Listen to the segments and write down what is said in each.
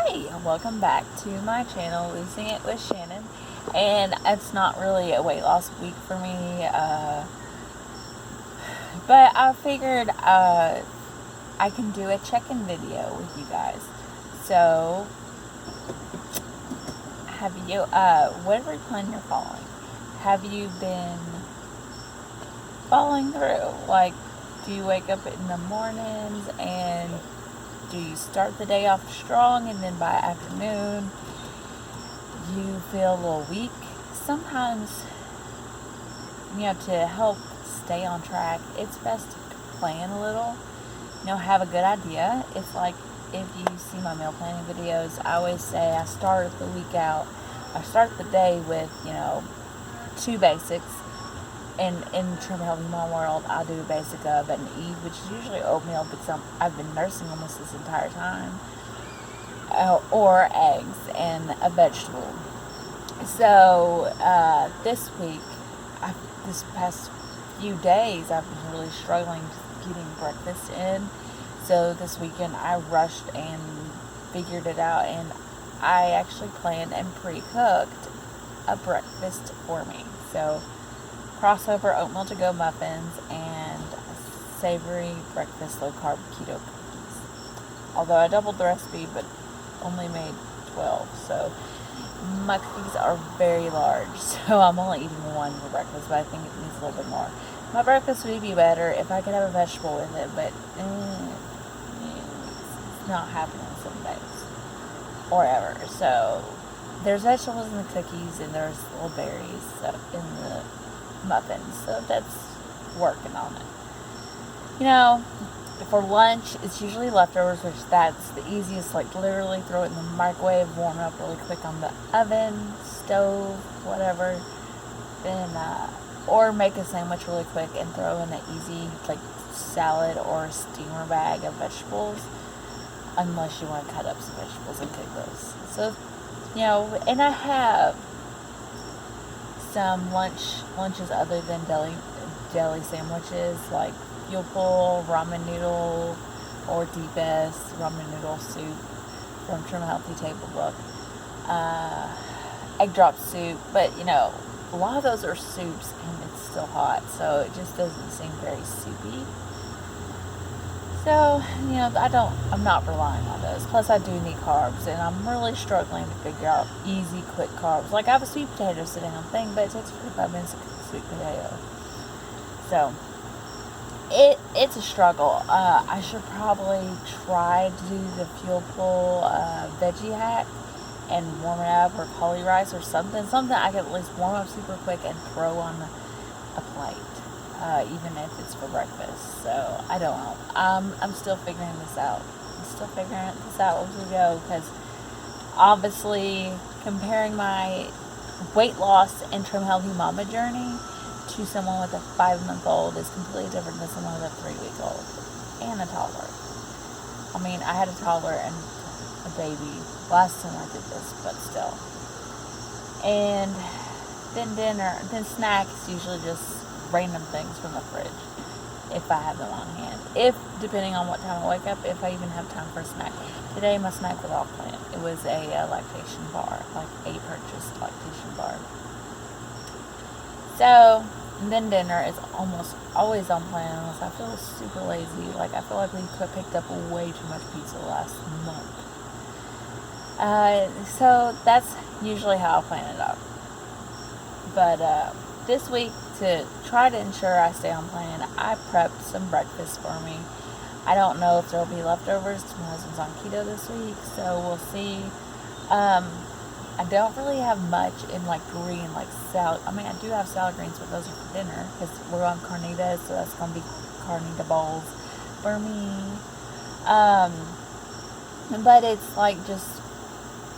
Hi, welcome back to my channel, Losing It with Shannon. And it's not really a weight loss week for me, but I figured I can do a check-in video with you guys. So, have you, whatever plan you're following, have you been following through? Like, do you wake up in the mornings and do you start the day off strong and then by afternoon you feel a little weak? Sometimes, to help stay on track, it's best to plan a little, have a good idea. It's like if you see my meal planning videos, I always say I start the week out, I start the day with, two basics. In Trim Healthy Mom World, I do a basic of an eve, which is usually oatmeal because I've been nursing almost this entire time, or eggs and a vegetable. So this week, this past few days, I've been really struggling getting breakfast in. So this weekend, I rushed and figured it out, and I actually planned and pre-cooked a breakfast for me. So crossover oatmeal to go muffins and savory breakfast low carb keto cookies. Although I doubled the recipe, but only made 12, so my cookies are very large, so I'm only eating one for breakfast, but I think it needs a little bit more. My breakfast would be better if I could have a vegetable with it, but it's not happening some days or ever. So there's vegetables in the cookies and there's little berries in the muffins, so that's working on it. For lunch, it's usually leftovers, which that's the easiest, like literally throw it in the microwave, warm it up really quick on the oven, stove, whatever, then, or make a sandwich really quick and throw in an easy, like, salad or steamer bag of vegetables, unless you want to cut up some vegetables and cook those. So, and I have some lunches other than deli sandwiches, like Fuel Pull, ramen noodle, or Deepest ramen noodle soup from Trim Healthy Table Book, egg drop soup, but a lot of those are soups and it's still hot, so it just doesn't seem very soupy. So, I'm not relying on those. Plus, I do need carbs, and I'm really struggling to figure out easy, quick carbs. Like, I have a sweet potato sitting on the thing, but it takes 45 minutes to cook a sweet potato. So, it's a struggle. I should probably try to do the Fuel Pull veggie hack and warm it up, or cauli rice or something I can at least warm up super quick and throw on a plate. Even if it's for breakfast. So, I don't know. I'm still figuring this out. As we go, because obviously comparing my weight loss and Trim Healthy Mama journey to someone with a 5-month-old is completely different than someone with a 3-week-old and a toddler. I mean, I had a toddler and a baby last time I did this, but still. And then snacks, usually just random things from the fridge if I have them on hand, depending on what time I wake up, if I even have time for a snack. Today my snack was off plan. It was a lactation bar, like a purchased lactation bar. So, and then dinner is almost always on plan unless I feel super lazy. Like, I feel like we picked up way too much pizza last month. So that's usually how I plan it out. But this week, to try to ensure I stay on plan, I prepped some breakfast for me. I don't know if there'll be leftovers. My husband's on keto this week, so we'll see. I don't really have much in like green, like salad. I mean, I do have salad greens, but those are for dinner because we're on carnitas, so that's gonna be carnita bowls for me. But it's like just,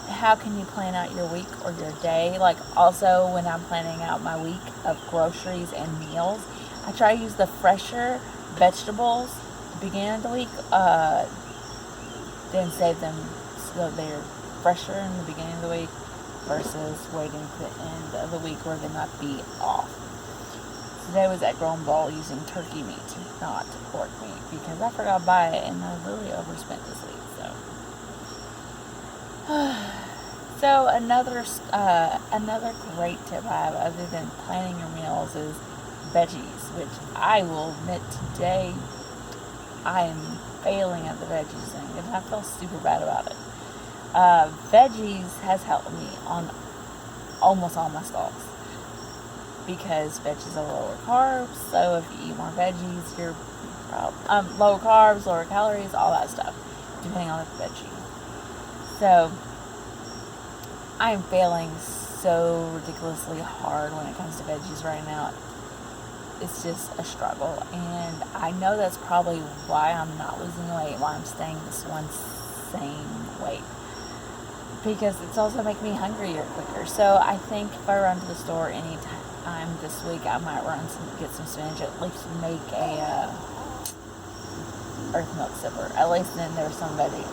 how can you plan out your week or your day? Like, also when I'm planning out my week of groceries and meals, I try to use the fresher vegetables at the beginning of the week, then save them so they're fresher in the beginning of the week versus waiting to the end of the week where they might be off. Today was at Grown Ball using turkey meat, not pork meat, because I forgot to buy it and I really overspent this week. So So another great tip I have other than planning your meals is veggies, which I will admit today I am failing at the veggies thing, and I feel super bad about it. Veggies has helped me on almost all my stalls because veggies are lower carbs. So if you eat more veggies, you're lower carbs, lower calories, all that stuff, depending on the veggie. So I am failing so ridiculously hard when it comes to veggies right now. It's just a struggle, and I know that's probably why I'm not losing weight, why I'm staying this one same weight, because it's also making me hungrier quicker. So I think if I run to the store any time this week, I might get some spinach, at least make a earth milk sipper, at least then there's some veggie.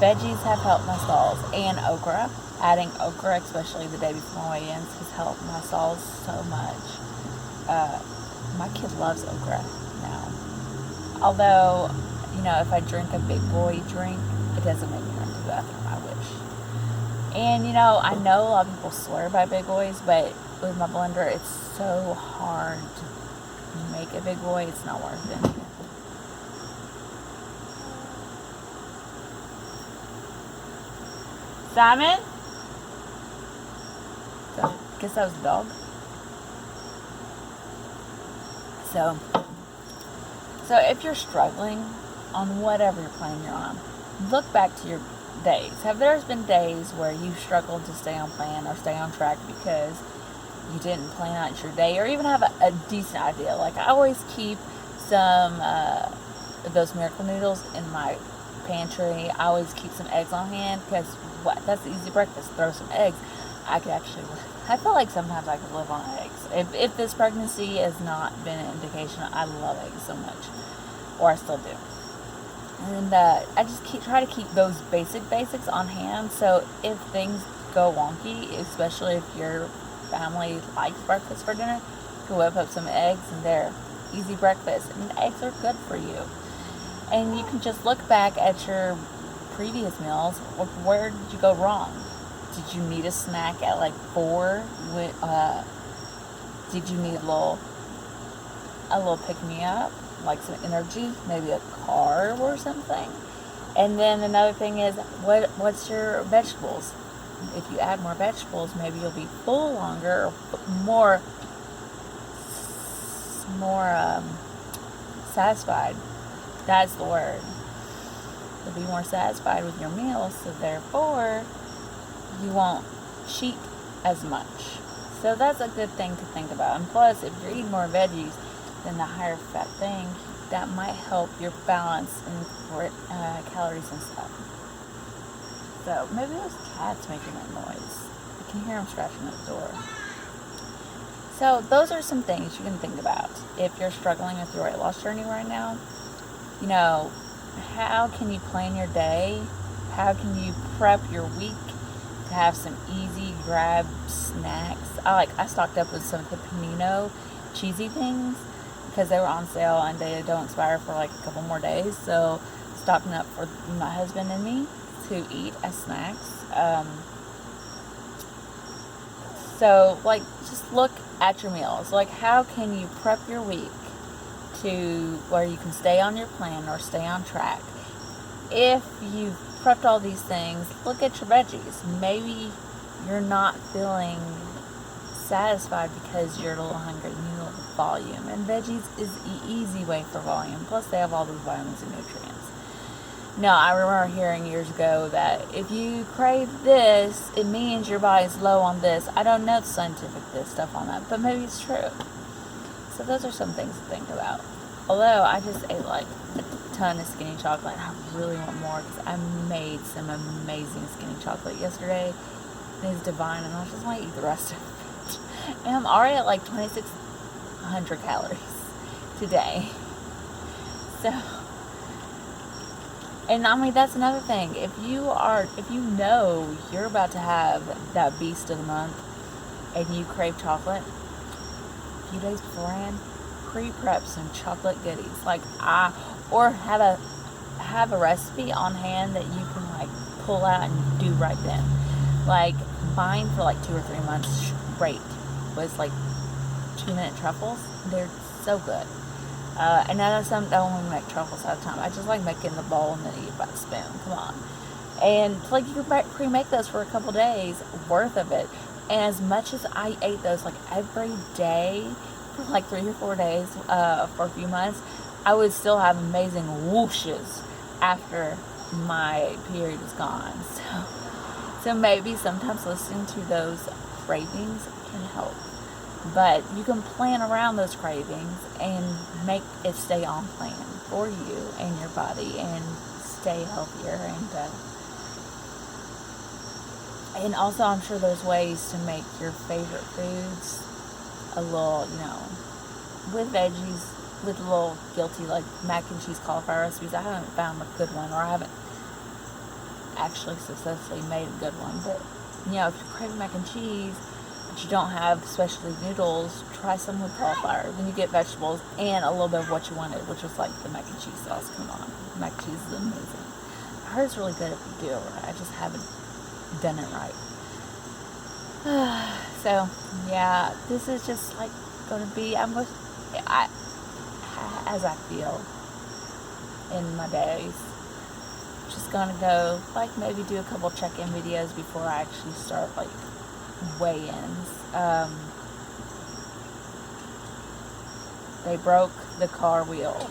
Veggies have helped my stalls, and okra. Adding okra, especially the day before my weigh-ins, has helped my stalls so much. My kid loves okra now. Although, if I drink a big boy drink, it doesn't make me run to the bathroom, I wish. And, I know a lot of people swear by big boys, but with my blender, it's so hard to make a big boy, it's not worth it. Simon? So, I guess that was the dog. So if you're struggling on whatever plan you're on, look back to your days. Have there been days where you struggled to stay on plan or stay on track because you didn't plan out your day or even have a decent idea? Like, I always keep some of those Miracle Noodles in my pantry. I always keep some eggs on hand because that's the easy breakfast. Throw some eggs. I feel like sometimes I could live on eggs. If this pregnancy has not been an indication, I love eggs so much. Or I still do. And I just try to keep those basics on hand, so if things go wonky, especially if your family likes breakfast for dinner, you can whip up some eggs and they're easy breakfast. And eggs are good for you. And you can just look back at your previous meals. Where did you go wrong? Did you need a snack at like 4? Did you need a little pick-me-up, like some energy, maybe a carb or something? And then another thing is, what's your vegetables? If you add more vegetables, maybe you'll be full longer, or more satisfied. That's the word. You'll be more satisfied with your meals, so therefore you won't cheat as much. So that's a good thing to think about. And plus, if you're eating more veggies than the higher fat thing, that might help your balance in calories and stuff. So maybe those cats making that noise. I can hear them scratching at the door. So those are some things you can think about if you're struggling with your weight loss journey right now. How can you plan your day? How can you prep your week to have some easy grab snacks? I stocked up with some of the Panino cheesy things because they were on sale and they don't expire for like a couple more days. So stocking up for my husband and me to eat as snacks. So just look at your meals. How can you prep your week to where you can stay on your plan or stay on track? If you've prepped all these things, look at your veggies. Maybe you're not feeling satisfied because you're a little hungry. You need a little volume. And veggies is the easy way for volume. Plus, they have all those vitamins and nutrients. Now, I remember hearing years ago that if you crave this, it means your body's low on this. I don't know the scientific stuff on that, but maybe it's true. So those are some things to think about. Although I just ate a ton of skinny chocolate, and I really want more because I made some amazing skinny chocolate yesterday. It is divine, and I just want to eat the rest of it. And I'm already at 2,600 calories today. So, and that's another thing. If you know you're about to have that beast of the month, and you crave chocolate, a few days beforehand, pre-prep some chocolate goodies, or have have a recipe on hand that you can like pull out and do right then. Like mine for like 2 or 3 months straight was like 2-minute truffles. They're so good. And I know some don't only make truffles at a time. I just like making the bowl and then eat by the spoon. Come on. And like you can pre-make those for a couple days worth of it. And as much as I ate those like every day for like 3 or 4 days for a few months, I would still have amazing whooshes after my period was gone. So maybe sometimes listening to those cravings can help. But you can plan around those cravings and make it stay on plan for you and your body and stay healthier. And also I'm sure there's ways to make your favorite foods a little, with veggies, with a little guilty, like mac and cheese cauliflower recipes. I haven't found a good one, or I haven't actually successfully made a good one. But, if you're craving mac and cheese, but you don't have specialty noodles, try some with cauliflower. Then you get vegetables and a little bit of what you wanted, which was like the mac and cheese sauce. Come on. Mac and cheese is amazing. I heard it's really good if you do it right. I just haven't done it right. So, yeah, this is just like going to be, as I feel in my days. Just gonna go, like, maybe do a couple check-in videos before I actually start, like, weigh-ins. They broke the car wheel.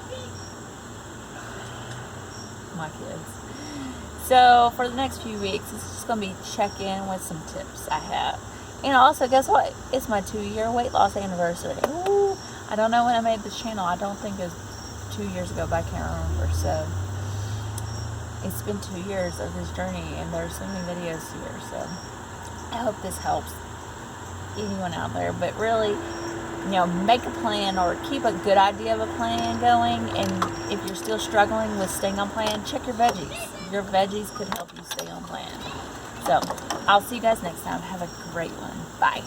My kids. So, for the next few weeks, it's just gonna be check-in with some tips I have. And also, guess what? It's my 2-year weight loss anniversary. Ooh, I don't know when I made this channel. I don't think it was 2 years ago, but I can't remember. So, it's been 2 years of this journey, and there's so many videos here. So, I hope this helps anyone out there. But really, make a plan or keep a good idea of a plan going. And if you're still struggling with staying on plan, check your veggies. Your veggies could help you stay on plan. So, I'll see you guys next time. Have a great one. Bye.